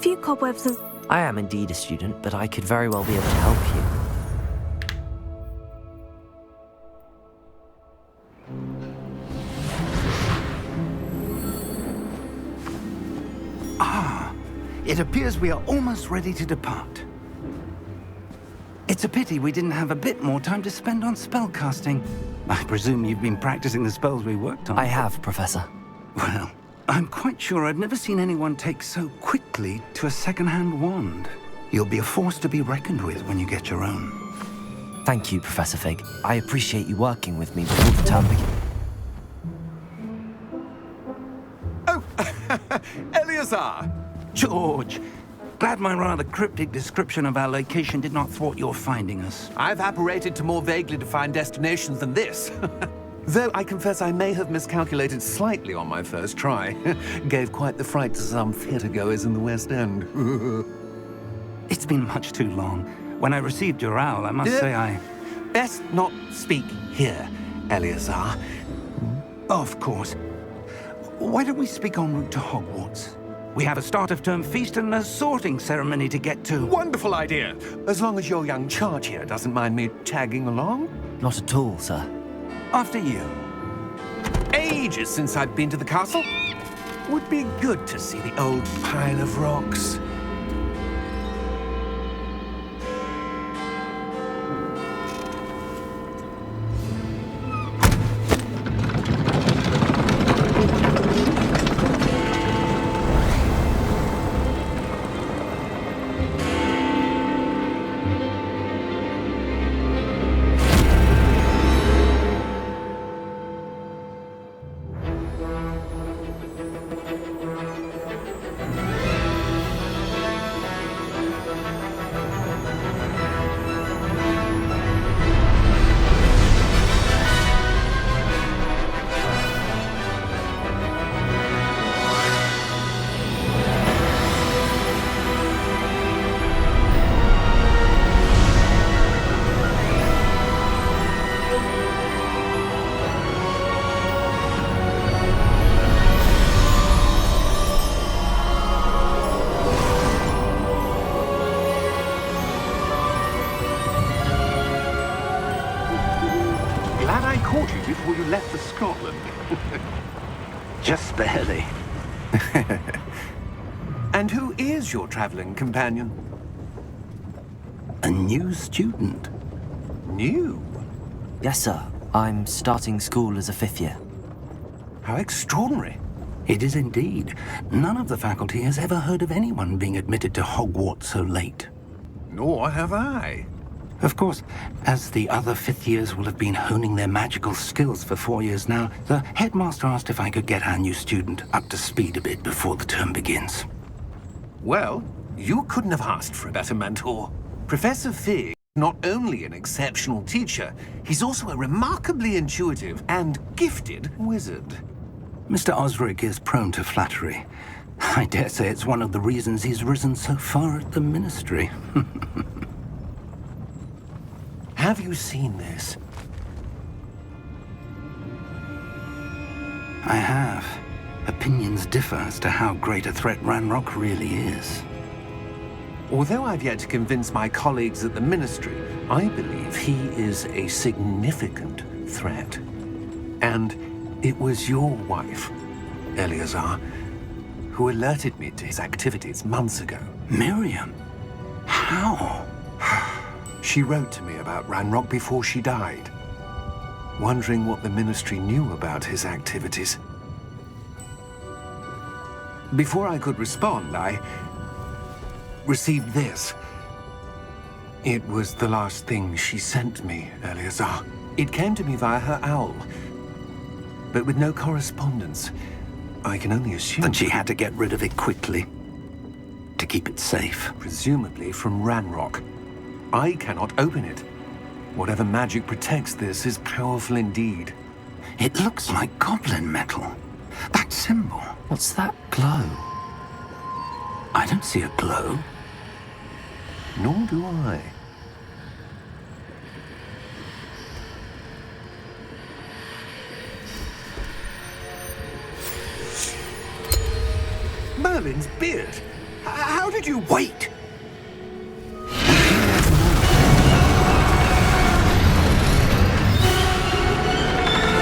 few cobwebs and... I am indeed a student, but I could very well be able to help you. It appears we are almost ready to depart. It's a pity we didn't have a bit more time to spend on spellcasting. I presume you've been practicing the spells we worked on. I have, Professor. Well, I'm quite sure I've never seen anyone take so quickly to a second-hand wand. You'll be a force to be reckoned with when you get your own. Thank you, Professor Fig. I appreciate you working with me before the term begins. Oh, Eleazar! George, glad my rather cryptic description of our location did not thwart your finding us. I've apparated to more vaguely defined destinations than this. Though I confess I may have miscalculated slightly on my first try. Gave quite the fright to some theatre-goers in the West End. It's been much too long. When I received your owl, I must say I... Best not speak here, Eleazar. Of course. Why don't we speak en route to Hogwarts? We have a start-of-term feast and a sorting ceremony to get to. Wonderful idea! As long as your young charge here doesn't mind me tagging along. Not at all, sir. After you. Ages since I've been to the castle. Would be good to see the old pile of rocks. Caught you before you left for Scotland. Just barely. And who is your traveling companion? A new student. New? Yes, sir. I'm starting school as a 5th year. How extraordinary. It is indeed. None of the faculty has ever heard of anyone being admitted to Hogwarts so late. Nor have I. Of course, as the other 5th years will have been honing their magical skills for 4 years now, the headmaster asked if I could get our new student up to speed a bit before the term begins. Well, you couldn't have asked for a better mentor. Professor Fig is not only an exceptional teacher, he's also a remarkably intuitive and gifted wizard. Mr. Osric is prone to flattery. I dare say it's one of the reasons he's risen so far at the Ministry. Have you seen this? I have. Opinions differ as to how great a threat Ranrock really is. Although I've yet to convince my colleagues at the Ministry, I believe he is a significant threat. And it was your wife, Eleazar, who alerted me to his activities months ago. Miriam? How? She wrote to me about Ranrock before she died, wondering what the Ministry knew about his activities. Before I could respond, I received this. It was the last thing she sent me, Eleazar. It came to me via her owl, but with no correspondence. I can only assume... That she had to get rid of it quickly, to keep it safe. Presumably from Ranrock. I cannot open it. Whatever magic protects this is powerful indeed. It looks like goblin metal. That symbol. What's that glow? I don't see a glow. Nor do I. Merlin's beard. How did you wait?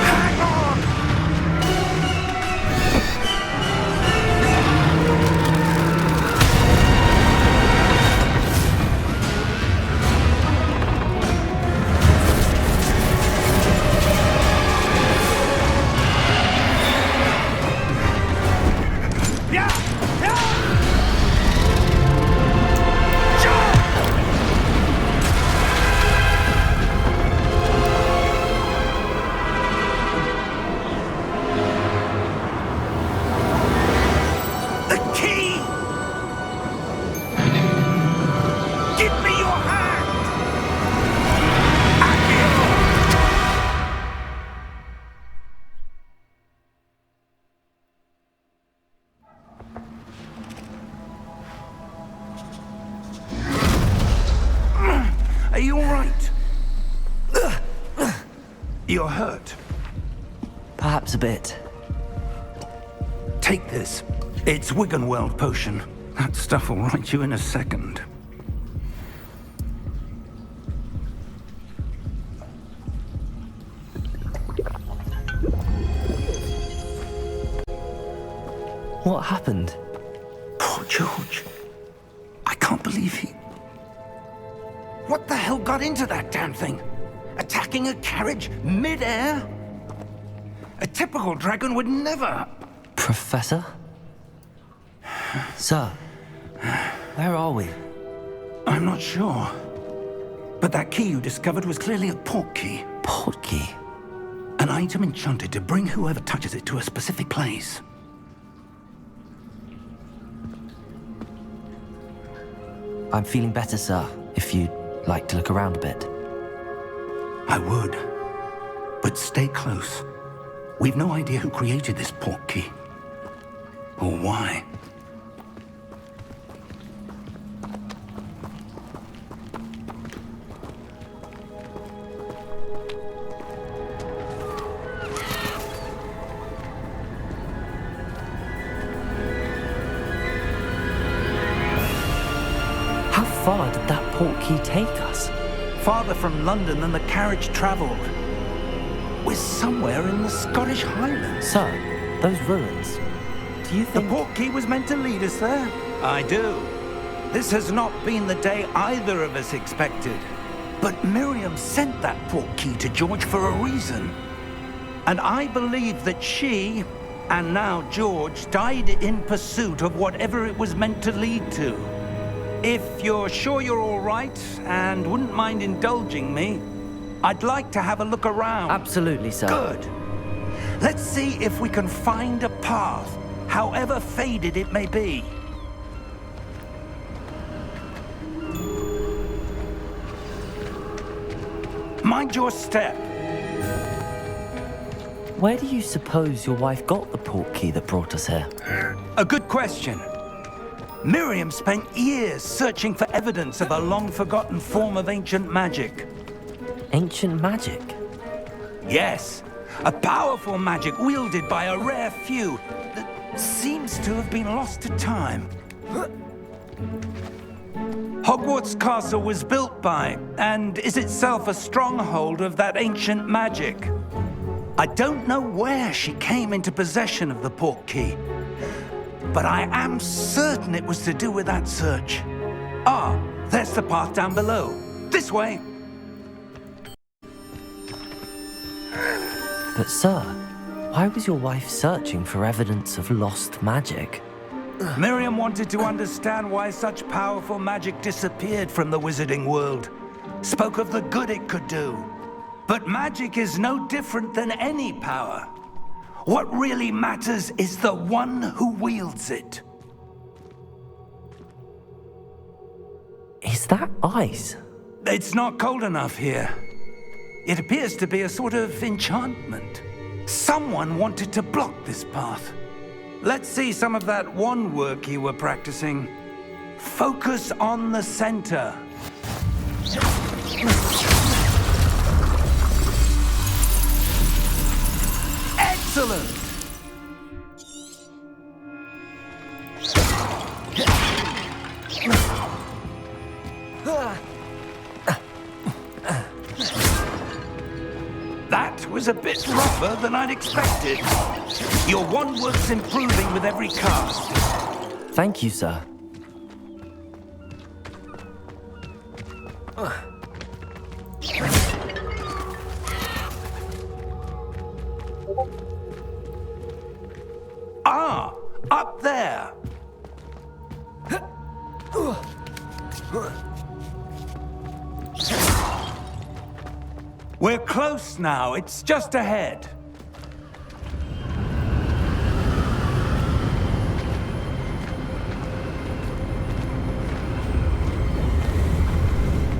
Hang on! Are you all right? You're hurt. Perhaps a bit. Take this. It's Wiggenweld potion. That stuff will right you in a second. What happened? Poor George. I can't believe he... What the hell got into that damn thing? Attacking a carriage mid-air? A typical dragon would never... Professor? Sir, where are we? I'm not sure. But that key you discovered was clearly a port key. Port key? An item enchanted to bring whoever touches it to a specific place. I'm feeling better, sir, if you'd like to look around a bit. I would. But stay close. We've no idea who created this port key. Or why. How far did that port key take us? Farther from London than the carriage travelled. We're somewhere in the Scottish Highlands. Sir, those ruins. Do you The think... port key was meant to lead us there? I do. This has not been the day either of us expected. But Miriam sent that port key to George for a reason. And I believe that she, and now George, died in pursuit of whatever it was meant to lead to. If you're sure you're all right and wouldn't mind indulging me, I'd like to have a look around. Absolutely, sir. Good. Let's see if we can find a path, however faded it may be. Mind your step. Where do you suppose your wife got the port key that brought us here? A good question. Miriam spent years searching for evidence of a long-forgotten form of ancient magic. Ancient magic? Yes, a powerful magic wielded by a rare few that seems to have been lost to time. Hogwarts Castle was built by, and is itself a stronghold of that ancient magic. I don't know where she came into possession of the port key, but I am certain it was to do with that search. Ah, there's the path down below. This way. But sir, why was your wife searching for evidence of lost magic? Miriam wanted to understand why such powerful magic disappeared from the wizarding world. Spoke of the good it could do. But magic is no different than any power. What really matters is the one who wields it. Is that ice? It's not cold enough here. It appears to be a sort of enchantment. Someone wanted to block this path. Let's see some of that wand work you were practicing. Focus on the center. Excellent! was a bit rougher than I'd expected. Your one-work's improving with every cast. Thank you, sir. Ah, up there. We're close now. It's just ahead.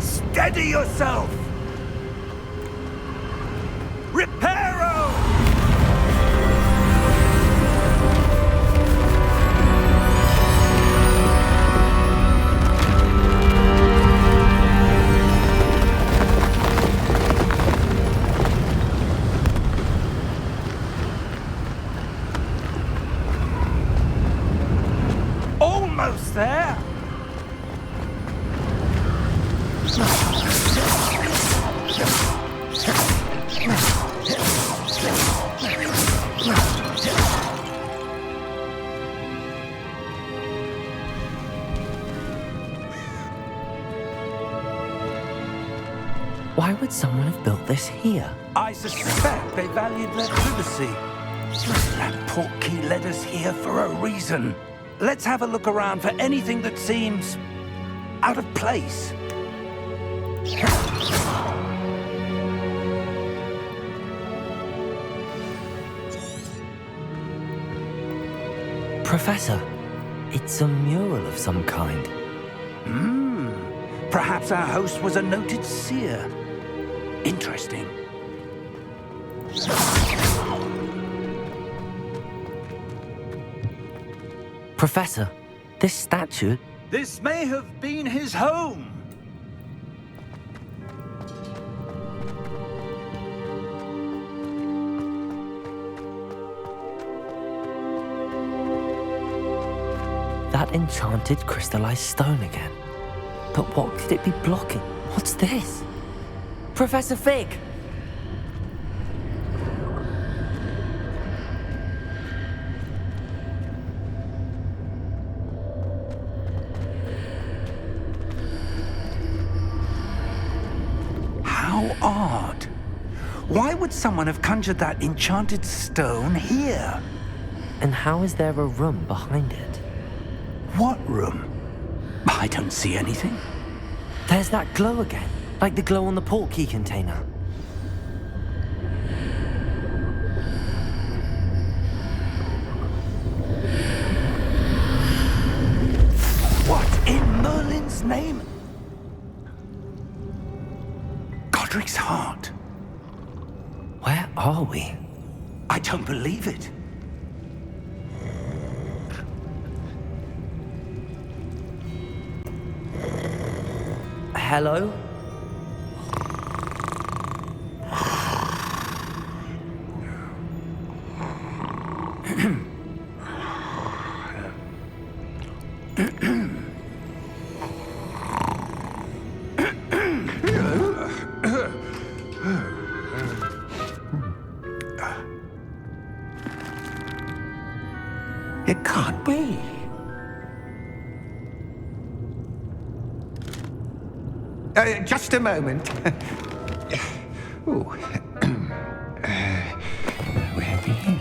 Steady yourself! Reparo! Almost there! Why would someone have built this here? I suspect they valued their privacy. That portkey led us here for a reason. Let's have a look around for anything that seems out of place. Professor, it's a mural of some kind. Perhaps our host was a noted seer. Interesting. Professor, this statue... This may have been his home. That enchanted crystallized stone again. But what could it be blocking? What's this? Professor Fig! How odd. Why would someone have conjured that enchanted stone here? And how is there a room behind it? What room? I don't see anything. There's that glow again, like the glow on the portkey container. What in Merlin's name? Godric's heart. Where are we? I don't believe it. Hello? It can't be. Just a moment. Ooh. Where be here?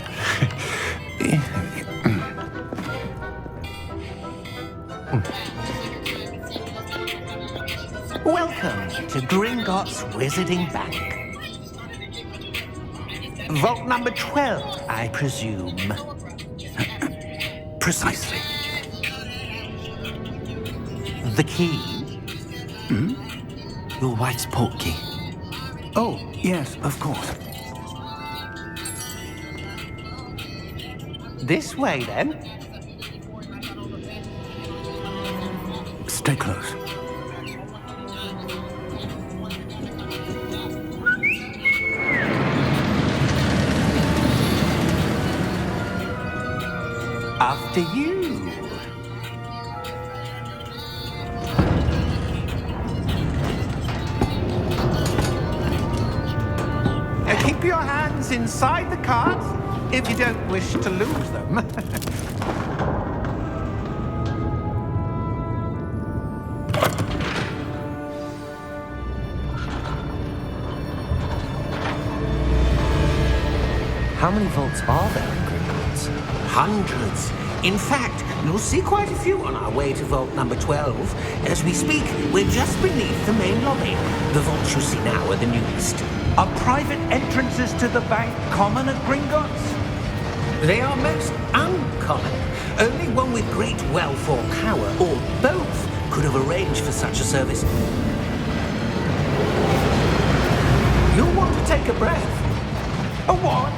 Welcome to Gringotts Wizarding Bank. Vault number 12, I presume. Precisely. The key? Your wife's portkey. Oh, yes, of course. This way, then. Stay close. After you. Keep your hands instructions inside the cards, if you don't wish to lose them. How many vaults are there in Gringotts? Hundreds. In fact, you'll see quite a few on our way to vault number 12. As we speak, we're just beneath the main lobby. The vaults you see now are the newest. Are private entrances to the bank common at Gringotts? They are most uncommon. Only one with great wealth or power, or both, could have arranged for such a service. You'll want to take a breath. A what?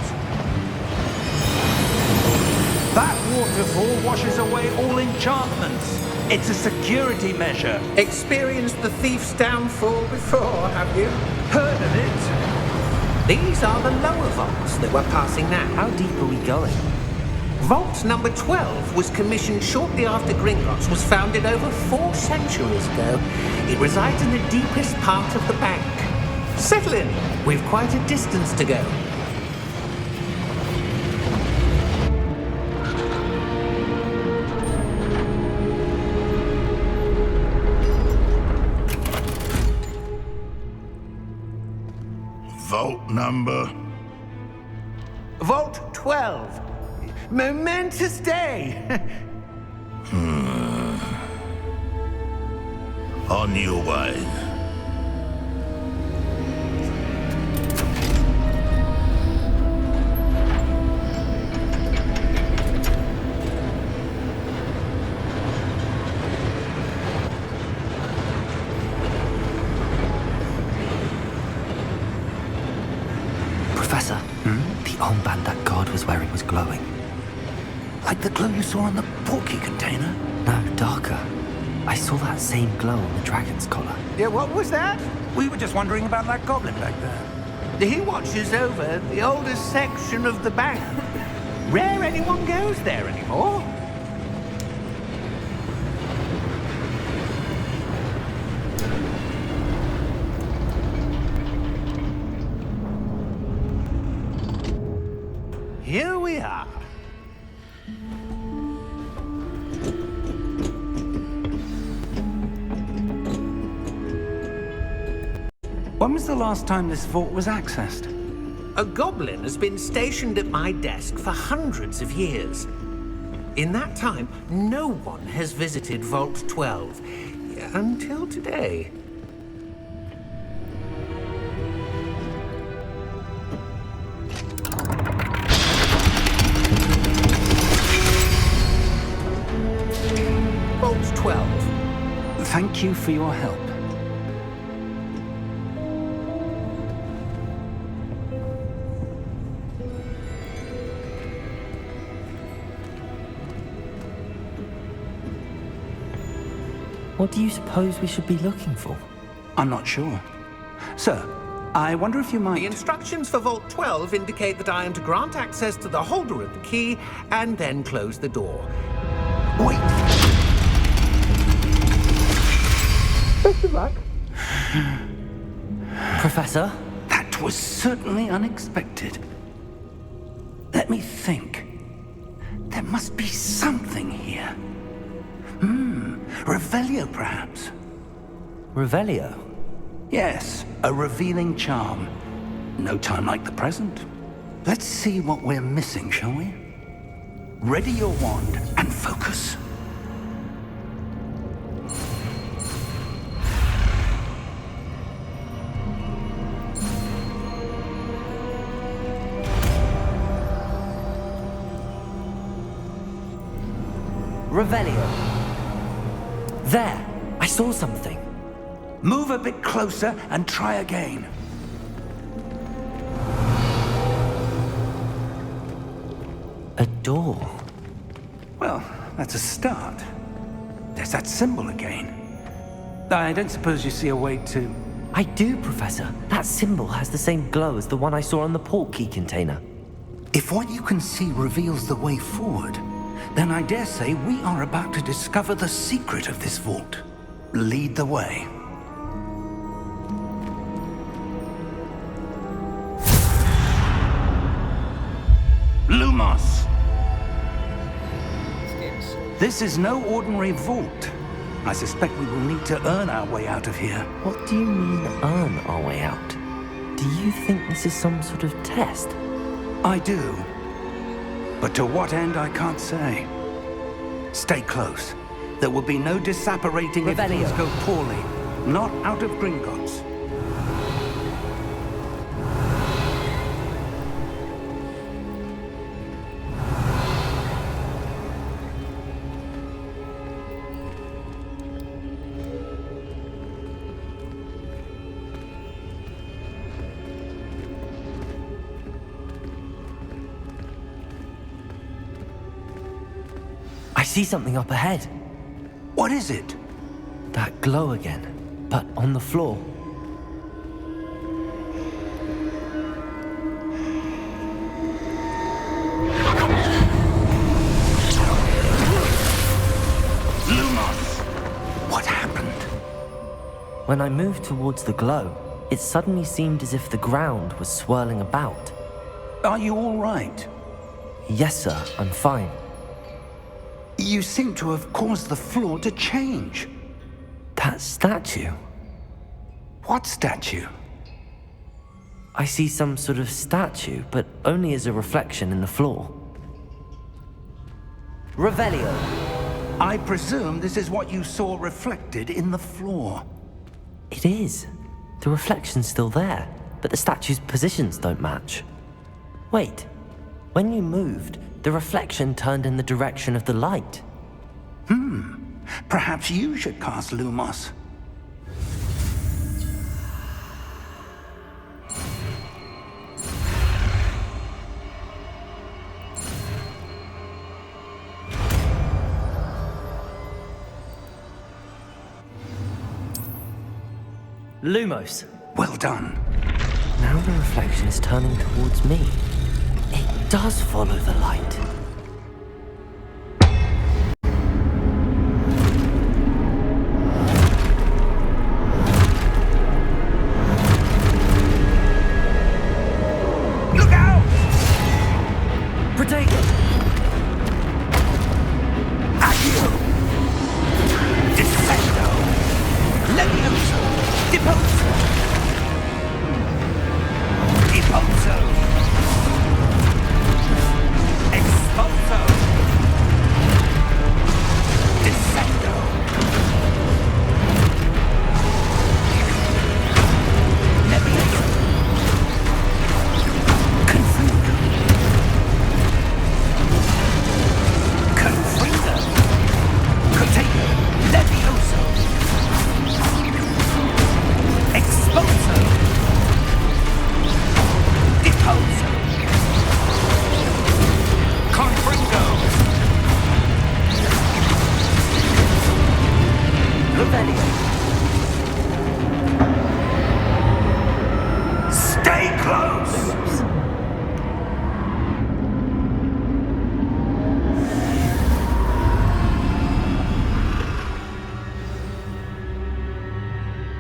That waterfall washes away all enchantments. It's a security measure. Experienced the thief's downfall before, have you? Heard of it? These are the lower vaults that we're passing now. How deep are we going? Vault number 12 was commissioned shortly after Gringotts was founded over 4 centuries ago. It resides in the deepest part of the bank. Settle in. We've quite a distance to go. Vault number? Vault 12. Momentous day. On your way. Professor, the armband that guard was wearing was glowing. Like the glow you saw on the portkey container? No, darker. I saw that same glow on the dragon's collar. Yeah, what was that? We were just wondering about that goblin back there. He watches over the oldest section of the bank. Rare anyone goes there anymore. Here we are. When was the last time this vault was accessed? A goblin has been stationed at my desk for hundreds of years. In that time, no one has visited Vault 12 until today. Vault 12. Thank you for your help. What do you suppose we should be looking for? I'm not sure. Sir, I wonder if you The might... instructions for Vault 12 indicate that I am to grant access to the holder of the key and then close the door. Wait! Best of luck. Professor? That was certainly unexpected. Let me think. There must be something here. Revelio, perhaps? Revelio? Yes, a revealing charm. No time like the present. Let's see what we're missing, shall we? Ready your wand and focus. Revelio. There! I saw something. Move a bit closer and try again. A door. Well, that's a start. There's that symbol again. I don't suppose you see a way to... I do, Professor. That symbol has the same glow as the one I saw on the portkey container. If what you can see reveals the way forward, then I dare say we are about to discover the secret of this vault. Lead the way. This is no ordinary vault. I suspect we will need to earn our way out of here. What do you mean, earn our way out? Do you think this is some sort of test? I do. But to what end, I can't say. Stay close. There will be no disapparating if Revelio. things go poorly. Not out of Gringotts. I see something up ahead. What is it? That glow again, but on the floor. Lumos! What happened? When I moved towards the glow, it suddenly seemed as if the ground was swirling about. Are you all right? Yes, sir, I'm fine. You seem to have caused the floor to change. That statue? What statue? I see some sort of statue, but only as a reflection in the floor. Revelio. I presume this is what you saw reflected in the floor. It is. The reflection's still there, but the statue's positions don't match. Wait. When you moved, the reflection turned in the direction of the light. Perhaps you should cast Lumos. Lumos. Well done. Now the reflection is turning towards me. It does follow the light. Look out! Protego! Accio! Descendo! Levioso! Deposo! Deposo! Expulso! Descendo! Levioso! Confundo! Confundo! Contago! Levioso! Expulso! Deposo! Confringo! Revelio. Stay close!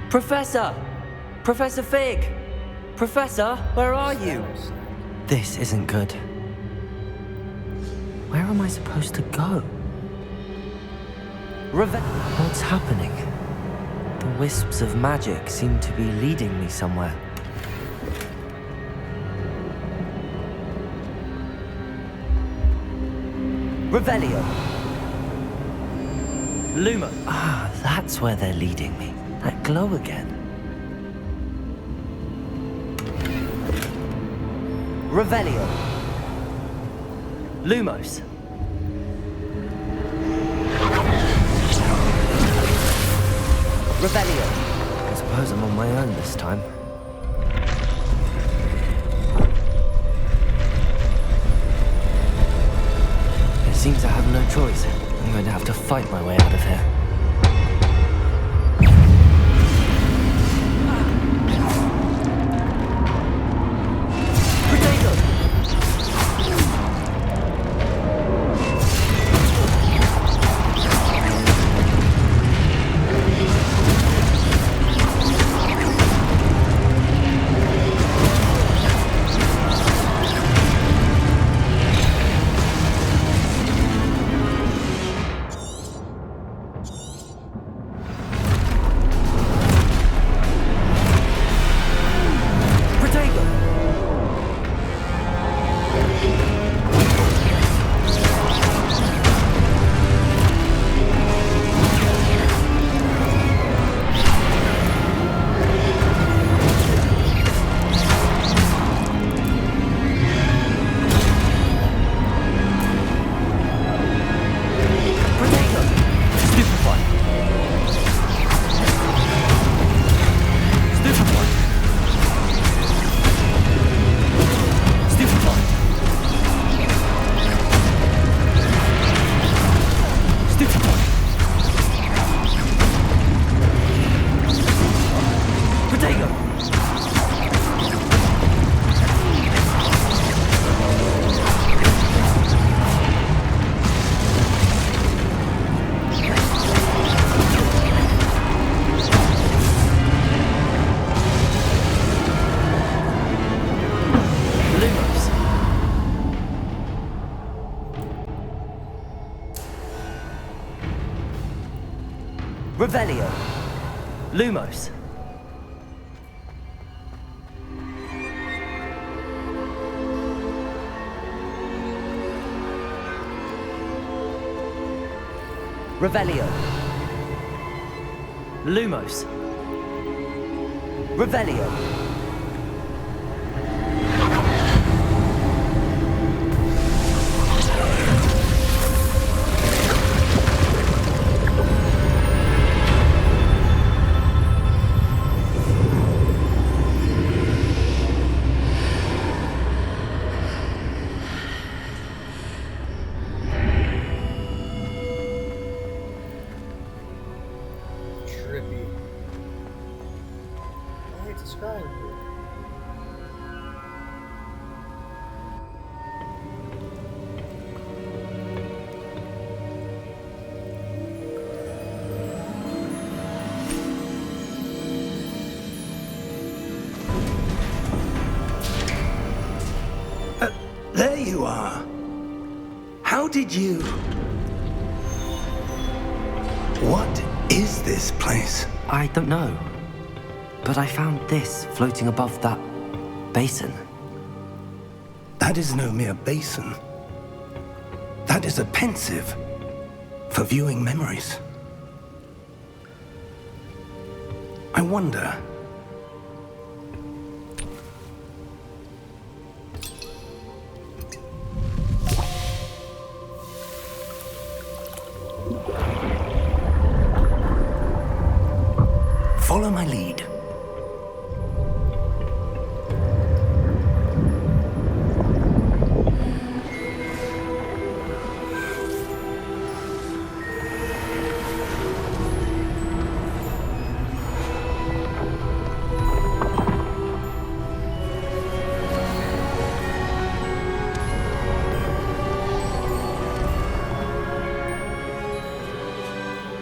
Professor! Professor Fig! Professor, where are you? This isn't good. Where am I supposed to go? What's happening? The wisps of magic seem to be leading me somewhere. Revelio. Luma. Ah, that's where they're leading me. That glow again. Revelio. Lumos. Revelio. I suppose I'm on my own this time. It seems I have no choice. I'm going to have to fight my way out of here. Revelio. Lumos. Revelio. Lumos. Revelio. Trippy. I hate describing it. There you are. How did you... What is this place? I don't know. But I found this floating above that basin. That is no mere basin. That is a pensive for viewing memories. I wonder... Follow my lead.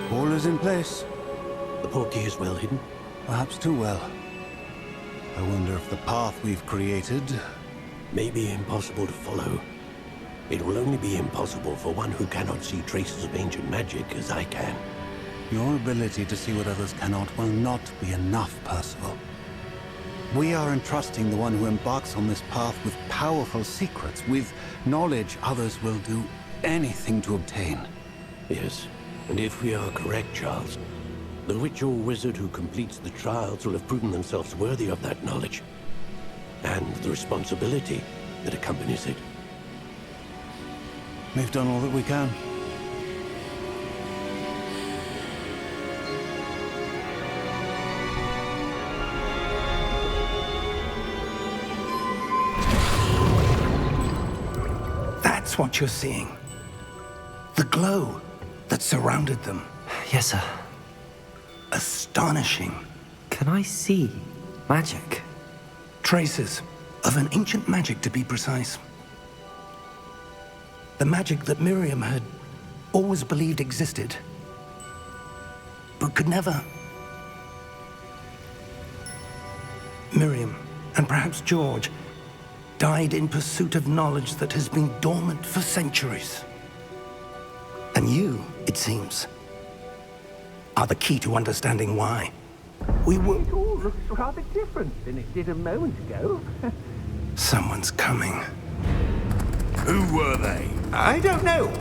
All is in place. The portkey is well hidden. Perhaps too well. I wonder if the path we've created... May be impossible to follow. It will only be impossible for one who cannot see traces of ancient magic as I can. Your ability to see what others cannot will not be enough, Percival. We are entrusting the one who embarks on this path with powerful secrets, with knowledge others will do anything to obtain. Yes, and if we are correct, Charles, the witch or wizard who completes the trials will have proven themselves worthy of that knowledge, and the responsibility that accompanies it. We've done all that we can. That's what you're seeing. The glow that surrounded them. Yes, sir. Astonishing. Can I see magic? Traces of an ancient magic, to be precise. The magic that Miriam had always believed existed, but could never. Miriam, and perhaps George, died in pursuit of knowledge that has been dormant for centuries. And you, it seems, are the key to understanding why. We will... It all looks rather different than it did a moment ago. Someone's coming. Who were they? I don't know.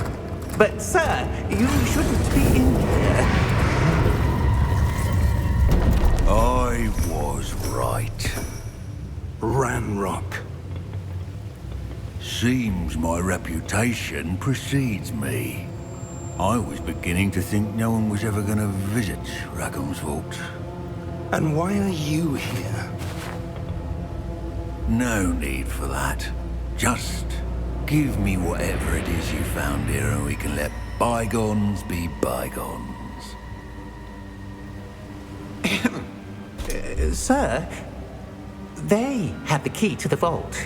But, sir, you shouldn't be in here. I was right. Ranrock. Seems my reputation precedes me. I was beginning to think no one was ever going to visit Rackham's Vault. And why are you here? No need for that. Just give me whatever it is you found here and we can let bygones be bygones. Sir, they had the key to the vault.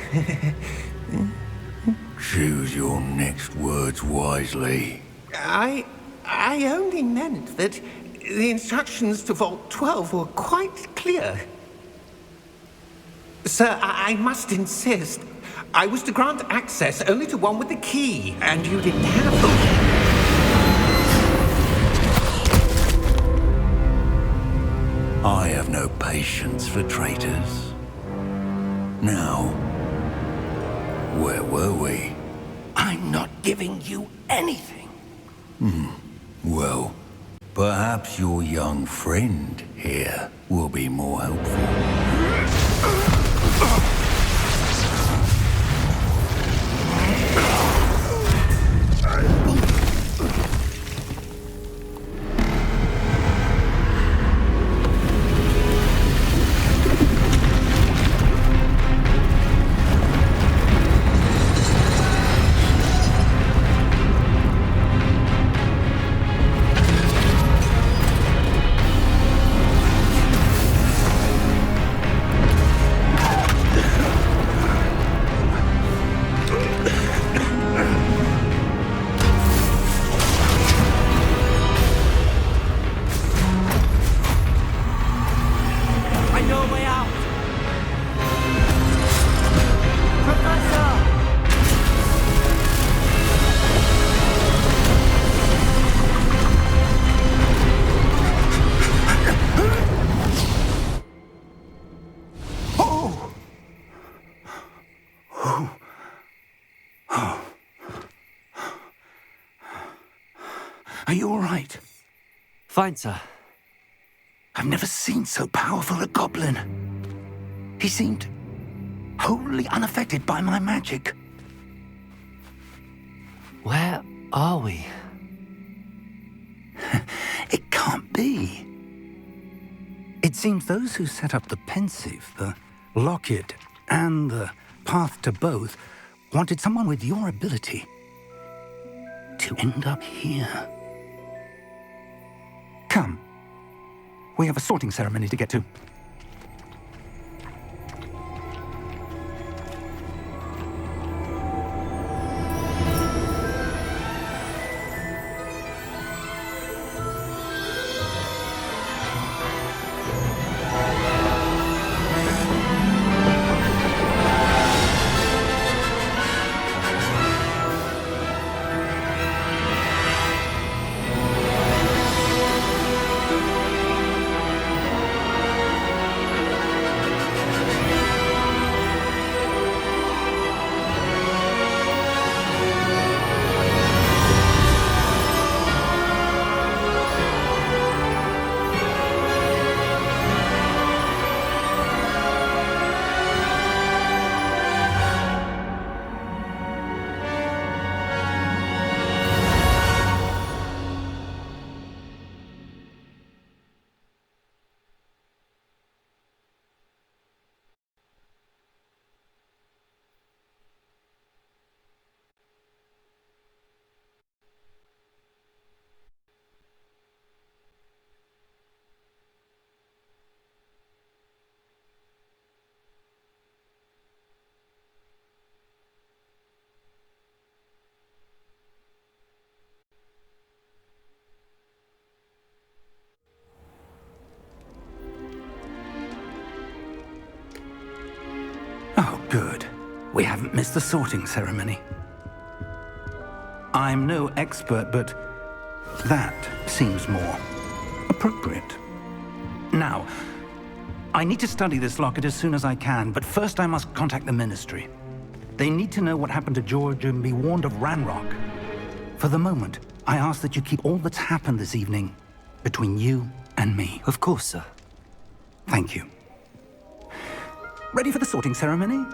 Choose your next words wisely. I only meant that the instructions to Vault 12 were quite clear. Sir, I must insist. I was to grant access only to one with the key, and you didn't have them. patience for traitors. Now, where were we? I'm not giving you anything. Well, perhaps your young friend here will be more helpful. Are you all right? Fine, sir. I've never seen so powerful a goblin. He seemed wholly unaffected by my magic. Where are we? It can't be. It seems those who set up the pensive, the locket, and the path to both wanted someone with your ability to end up here. Come. We have a sorting ceremony to get to. Oh, good. We haven't missed the sorting ceremony. I'm no expert, but that seems more appropriate. Now, I need to study this locket as soon as I can, but first I must contact the Ministry. They need to know what happened to George and be warned of Ranrock. For the moment, I ask that you keep all that's happened this evening between you and me. Of course, sir. Thank you. Ready for the sorting ceremony?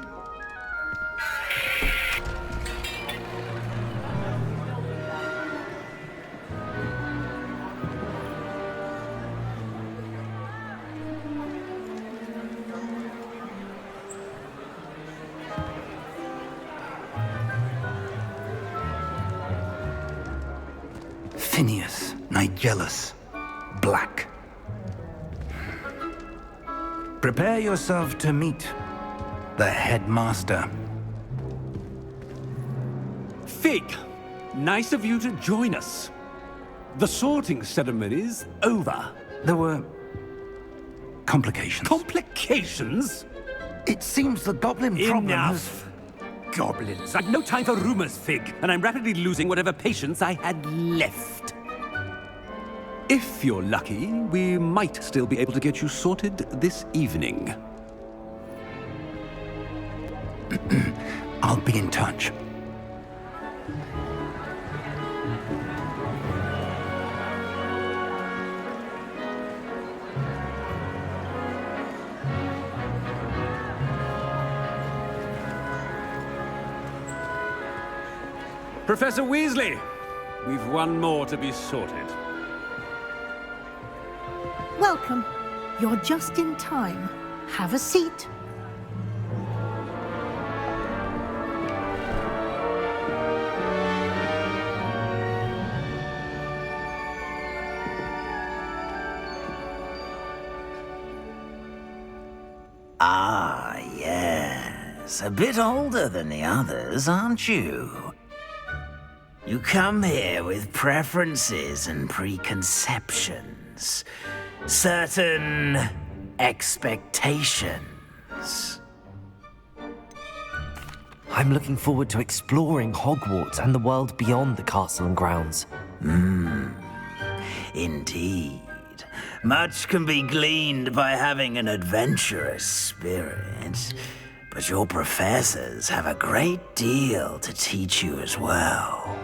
Phineas, Nigellus, Black. Prepare yourself to meet the headmaster. Fig, nice of you to join us. The sorting ceremony's over. There were complications. Complications? It seems the goblin problem has... Enough! Goblins. I've no time for rumors, Fig, and I'm rapidly losing whatever patience I had left. If you're lucky, we might still be able to get you sorted this evening. I'll be in touch. Professor Weasley, we've one more to be sorted. Welcome. You're just in time. Have a seat. Ah, yes. A bit older than the others, aren't you? You come here with preferences and preconceptions. Certain expectations. I'm looking forward to exploring Hogwarts and the world beyond the castle and grounds. Indeed. Much can be gleaned by having an adventurous spirit, but your professors have a great deal to teach you as well.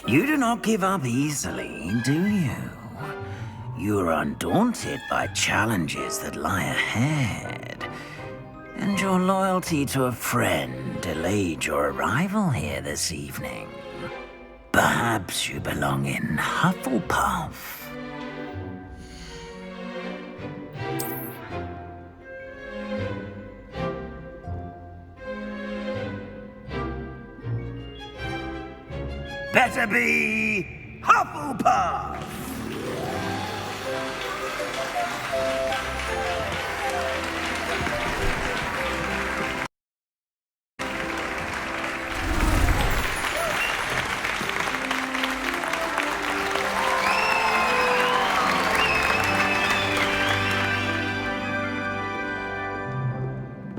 You do not give up easily, do you? You are undaunted by challenges that lie ahead, and your loyalty to a friend delayed your arrival here this evening. Perhaps you belong in Hufflepuff. Better be Hufflepuff!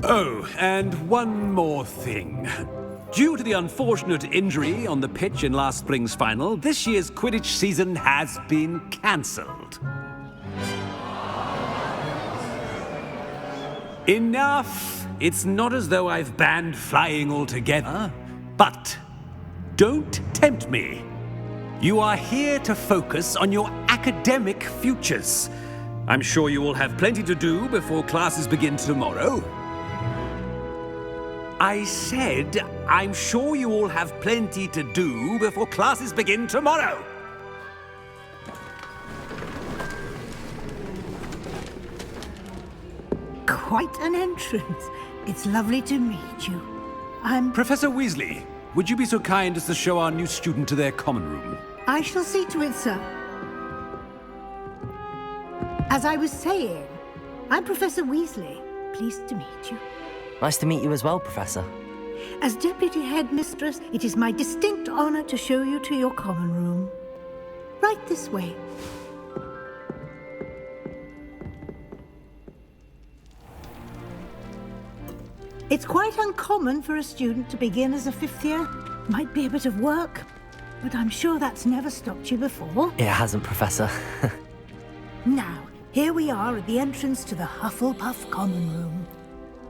Oh, and one more thing. Due to the unfortunate injury on the pitch in last spring's final, this year's Quidditch season has been cancelled. Enough! It's not as though I've banned flying altogether, but don't tempt me. You are here to focus on your academic futures. I'm sure you will have plenty to do before classes begin tomorrow. I said, I'm sure you all have plenty to do before classes begin tomorrow. Quite an entrance. It's lovely to meet you. Professor Weasley, would you be so kind as to show our new student to their common room? I shall see to it, sir. As I was saying, I'm Professor Weasley. Pleased to meet you. Nice to meet you as well, Professor. As Deputy Headmistress, it is my distinct honor to show you to your common room. Right this way. It's quite uncommon for a student to begin as a fifth year. Might be a bit of work, but I'm sure that's never stopped you before. It hasn't, Professor. Now, here we are at the entrance to the Hufflepuff common room.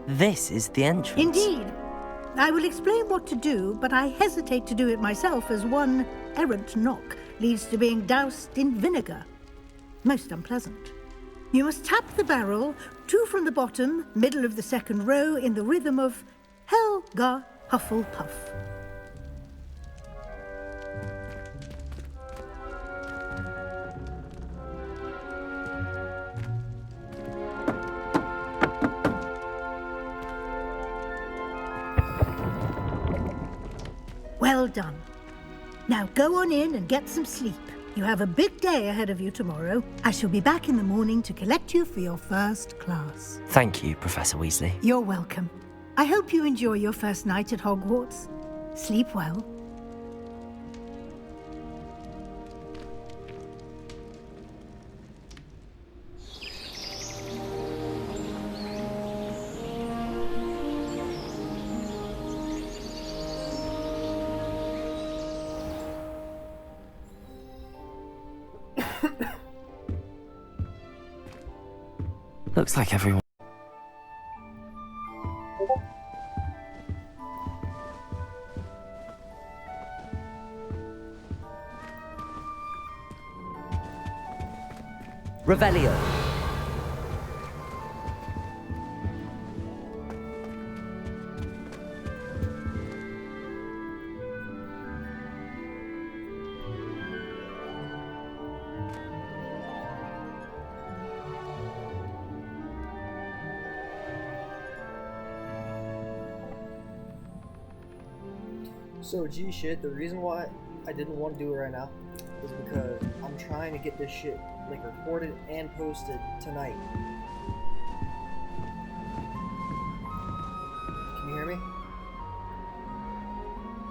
This is the entrance. Indeed. I will explain what to do, but I hesitate to do it myself as one errant knock leads to being doused in vinegar. Most unpleasant. You must tap the barrel, 2 from the bottom, middle of the second row, in the rhythm of Helga Hufflepuff. Well done. Now go on in and get some sleep. You have a big day ahead of you tomorrow. I shall be back in the morning to collect you for your first class. Thank you, Professor Weasley. You're welcome. I hope you enjoy your first night at Hogwarts. Sleep well. Looks like everyone... Revelio. So, G shit, the reason why I didn't want to do it right now is because I'm trying to get this shit, like, recorded and posted tonight. Can you hear me?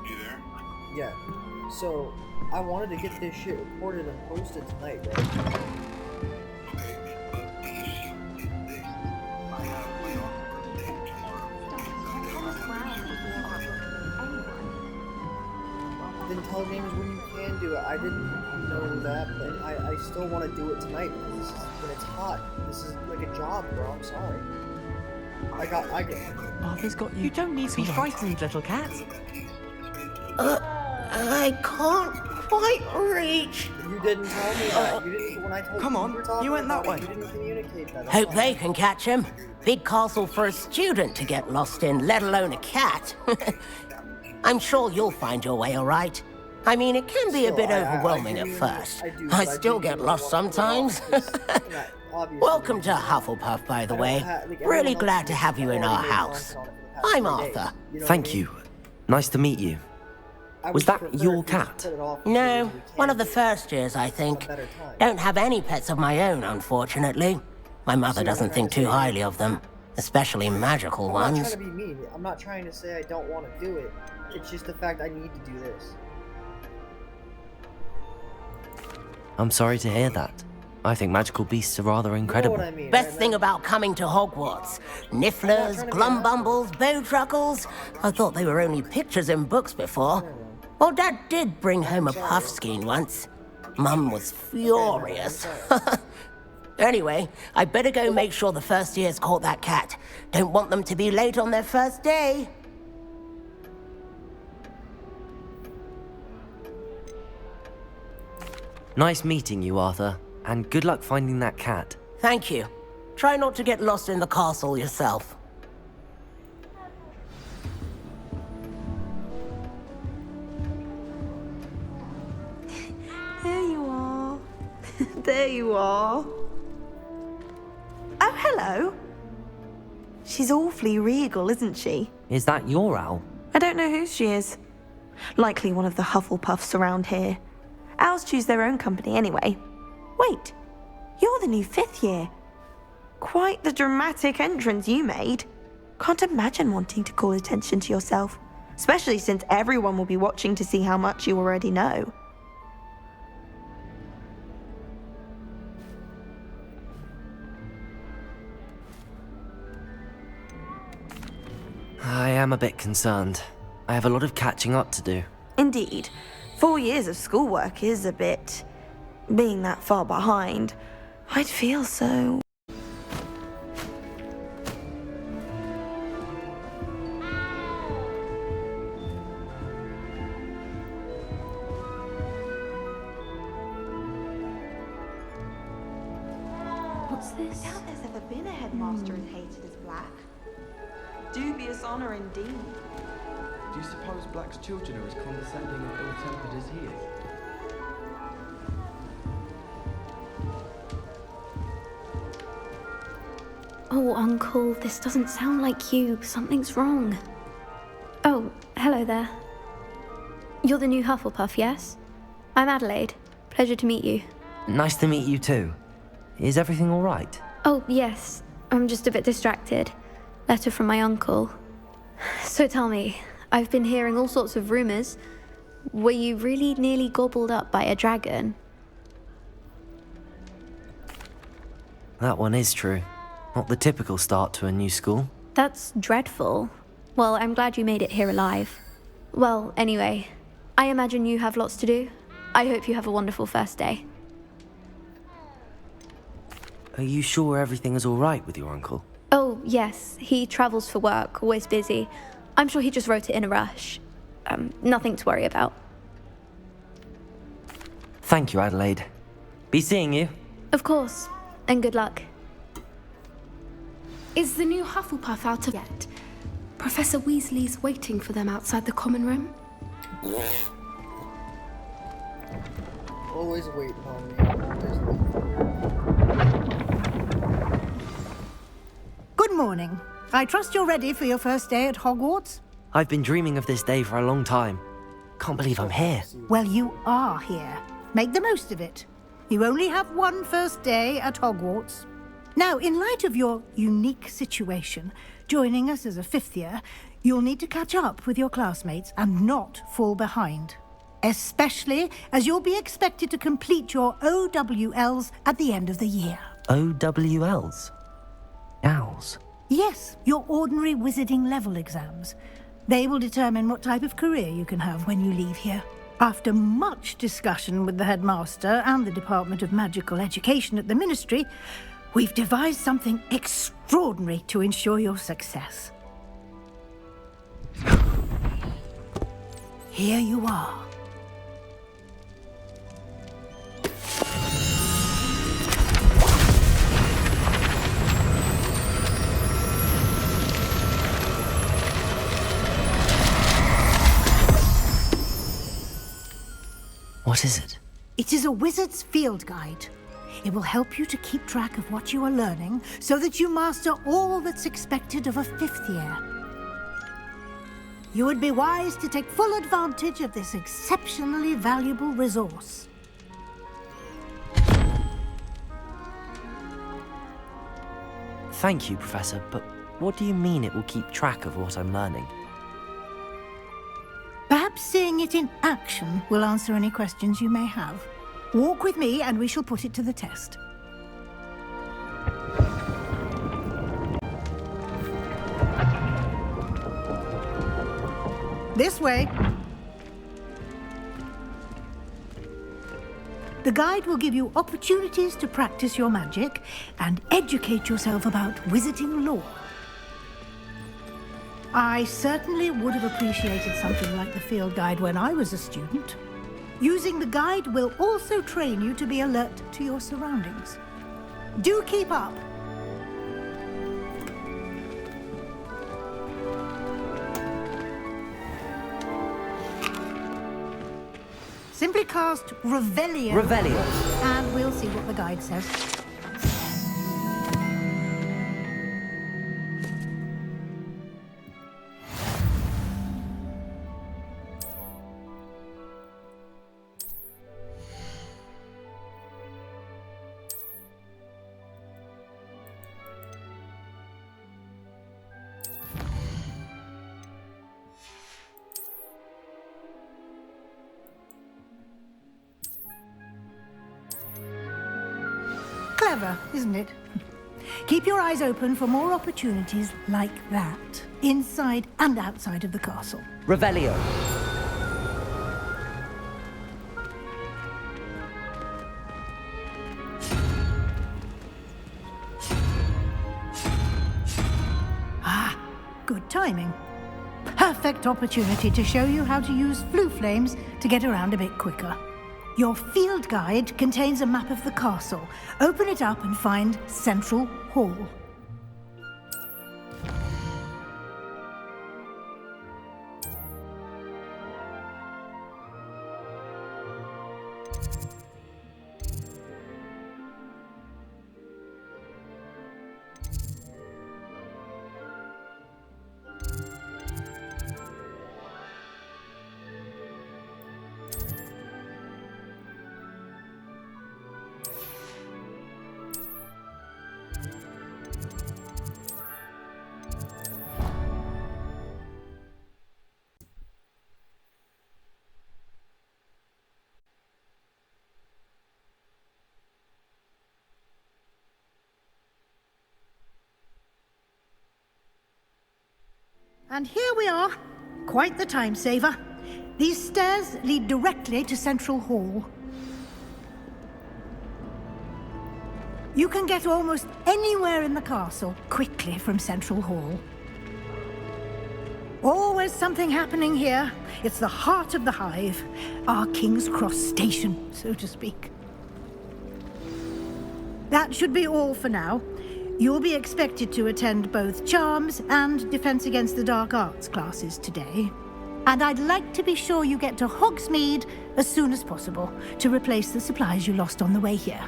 You there? Yeah. So, I wanted to get this shit recorded and posted tonight, right? Then tell James when you can do it. I didn't know that, but I still want to do it tonight because this is, when it's hot. This is like a job, bro. I'm sorry. I got. Arthur's got you. You don't need to be frightened, little cat. I can't quite reach. You didn't tell me that. You didn't when I told Come on, you were talking you went that about it, way. You didn't communicate that. That's Hope all. they can catch him. Big castle for a student to get lost in, let alone a cat. I'm sure you'll find your way all right. I mean, it can be a bit overwhelming at first. I still get lost sometimes. Welcome to Hufflepuff, by the way. Really glad to have you in our house. I'm Arthur. Thank you. Nice to meet you. Was that your cat? No, one of the first years, I think. Don't have any pets of my own, unfortunately. My mother doesn't think too highly of them, especially magical I'm not ones. trying to be mean. I'm not trying to say I don't want to do it. It's just the fact I need to do this. I'm sorry to hear that. I think magical beasts are rather incredible. You know what I mean, Best right? thing about coming to Hogwarts. Nifflers, glumbumbles, bowtruckles. I thought they were only pictures in books before. Well, Dad did bring home a puffskein once. Mum was furious. Anyway, I better go make sure the first years caught that cat. Don't want them to be late on their first day. Nice meeting you, Arthur. And good luck finding that cat. Thank you. Try not to get lost in the castle yourself. There you are. There you are. Oh, hello. She's awfully regal, isn't she? Is that your owl? I don't know who she is. Likely one of the Hufflepuffs around here. Owls choose their own company anyway. Wait, you're the new 5th year. Quite the dramatic entrance you made. Can't imagine wanting to call attention to yourself, especially since everyone will be watching to see how much you already know. I am a bit concerned. I have a lot of catching up to do. Indeed. 4 years of schoolwork is a bit... being that far behind. I'd feel so... What's this? Doubt there's ever been a headmaster as hated as Black. Dubious honor indeed. Do you suppose Black's children are as condescending and ill-tempered as he is? Oh, Uncle, this doesn't sound like you. Something's wrong. Oh, hello there. You're the new Hufflepuff, yes? I'm Adelaide. Pleasure to meet you. Nice to meet you too. Is everything all right? Oh, yes. I'm just a bit distracted. Letter from my uncle. So tell me, I've been hearing all sorts of rumors. Were you really nearly gobbled up by a dragon? That one is true. Not the typical start to a new school. That's dreadful. Well, I'm glad you made it here alive. Well, anyway, I imagine you have lots to do. I hope you have a wonderful first day. Are you sure everything is all right with your uncle? Oh, yes. He travels for work, always busy. I'm sure he just wrote it in a rush. Nothing to worry about. Thank you, Adelaide. Be seeing you. Of course. And good luck. Is the new Hufflepuff out of yet? Professor Weasley's waiting for them outside the common room. Always wait on me. Good morning. I trust you're ready for your first day at Hogwarts? I've been dreaming of this day for a long time. Can't believe I'm here. Well, you are here. Make the most of it. You only have one first day at Hogwarts. Now, in light of your unique situation, joining us as a fifth year, you'll need to catch up with your classmates and not fall behind. Especially as you'll be expected to complete your OWLs at the end of the year. OWLs? Owls? Yes, your ordinary wizarding level exams. They will determine what type of career you can have when you leave here. After much discussion with the headmaster and the Department of Magical Education at the Ministry, we've devised something extraordinary to ensure your success. Here you are. What is it? It is a wizard's field guide. It will help you to keep track of what you are learning so that you master all that's expected of a fifth year. You would be wise to take full advantage of this exceptionally valuable resource. Thank you, Professor, but what do you mean it will keep track of what I'm learning? Perhaps seeing it in action will answer any questions you may have. Walk with me and we shall put it to the test. This way. The guide will give you opportunities to practice your magic and educate yourself about wizarding lore. I certainly would have appreciated something like the field guide when I was a student. Using the guide will also train you to be alert to your surroundings. Do keep up. Simply cast Revelio. Revelio. And we'll see what the guide says. Clever, isn't it? Keep your eyes open for more opportunities like that, inside and outside of the castle. Revelio. Ah, good timing. Perfect opportunity to show you how to use flue flames to get around a bit quicker. Your field guide contains a map of the castle. Open it up and find Central Hall. And here we are. Quite the time saver. These stairs lead directly to Central Hall. You can get almost anywhere in the castle quickly from Central Hall. Always something happening here. It's the heart of the hive, our King's Cross station, so to speak. That should be all for now. You'll be expected to attend both Charms and Defense Against the Dark Arts classes today. And I'd like to be sure you get to Hogsmeade as soon as possible to replace the supplies you lost on the way here.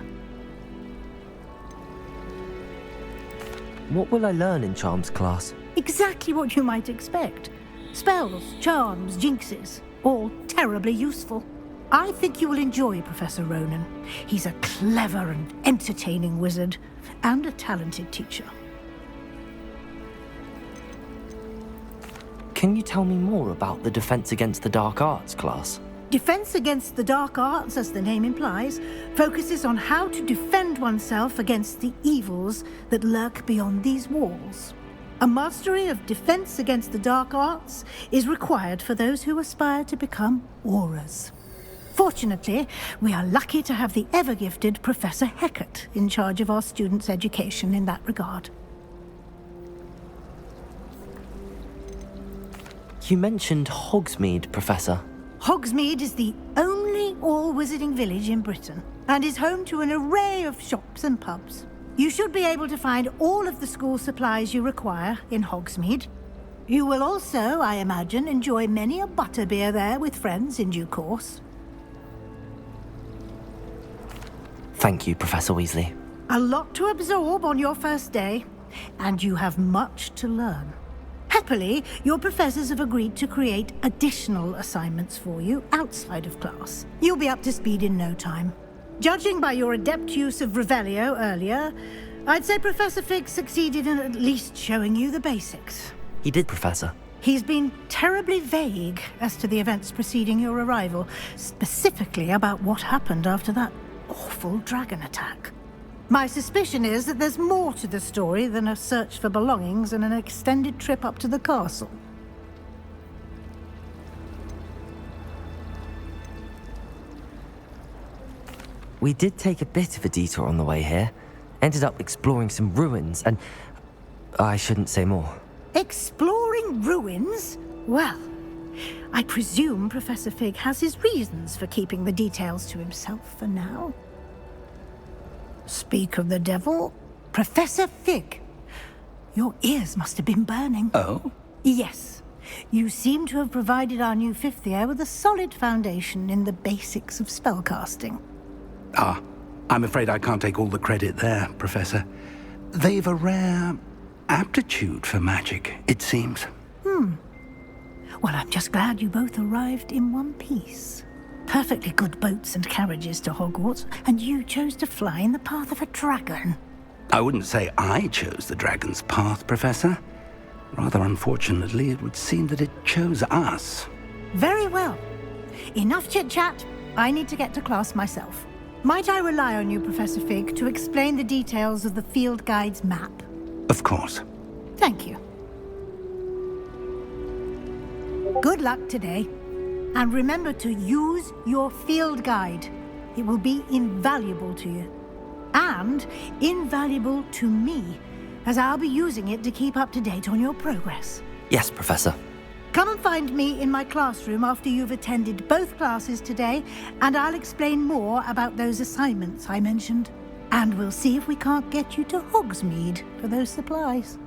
What will I learn in Charms class? Exactly what you might expect. Spells, charms, jinxes, all terribly useful. I think you will enjoy Professor Ronan. He's a clever and entertaining wizard, and a talented teacher. Can you tell me more about the Defense Against the Dark Arts class? Defense Against the Dark Arts, as the name implies, focuses on how to defend oneself against the evils that lurk beyond these walls. A mastery of Defense Against the Dark Arts is required for those who aspire to become Aurors. Fortunately, we are lucky to have the ever-gifted Professor Hecat in charge of our students' education in that regard. You mentioned Hogsmeade, Professor. Hogsmeade is the only all-wizarding village in Britain and is home to an array of shops and pubs. You should be able to find all of the school supplies you require in Hogsmeade. You will also, I imagine, enjoy many a butterbeer there with friends in due course. Thank you, Professor Weasley. A lot to absorb on your first day, and you have much to learn. Happily, your professors have agreed to create additional assignments for you outside of class. You'll be up to speed in no time. Judging by your adept use of Revelio earlier, I'd say Professor Fig succeeded in at least showing you the basics. He did, Professor. He's been terribly vague as to the events preceding your arrival, specifically about what happened after that awful dragon attack. My suspicion is that there's more to the story than a search for belongings and an extended trip up to the castle. We did take a bit of a detour on the way here. Ended up exploring some ruins and... I shouldn't say more. Exploring ruins? Well, I presume Professor Fig has his reasons for keeping the details to himself for now. Speak of the devil, Professor Fig. Your ears must have been burning. Oh? Yes. You seem to have provided our new fifth year with a solid foundation in the basics of spellcasting. Ah, I'm afraid I can't take all the credit there, Professor. They've a rare aptitude for magic, it seems. Well, I'm just glad you both arrived in one piece. Perfectly good boats and carriages to Hogwarts, and you chose to fly in the path of a dragon. I wouldn't say I chose the dragon's path, Professor. Rather unfortunately, it would seem that it chose us. Very well. Enough chit-chat. I need to get to class myself. Might I rely on you, Professor Fig, to explain the details of the field guide's map? Of course. Thank you. Good luck today. And remember to use your field guide. It will be invaluable to you. And invaluable to me, as I'll be using it to keep up to date on your progress. Yes, Professor. Come and find me in my classroom after you've attended both classes today, and I'll explain more about those assignments I mentioned. And we'll see if we can't get you to Hogsmeade for those supplies.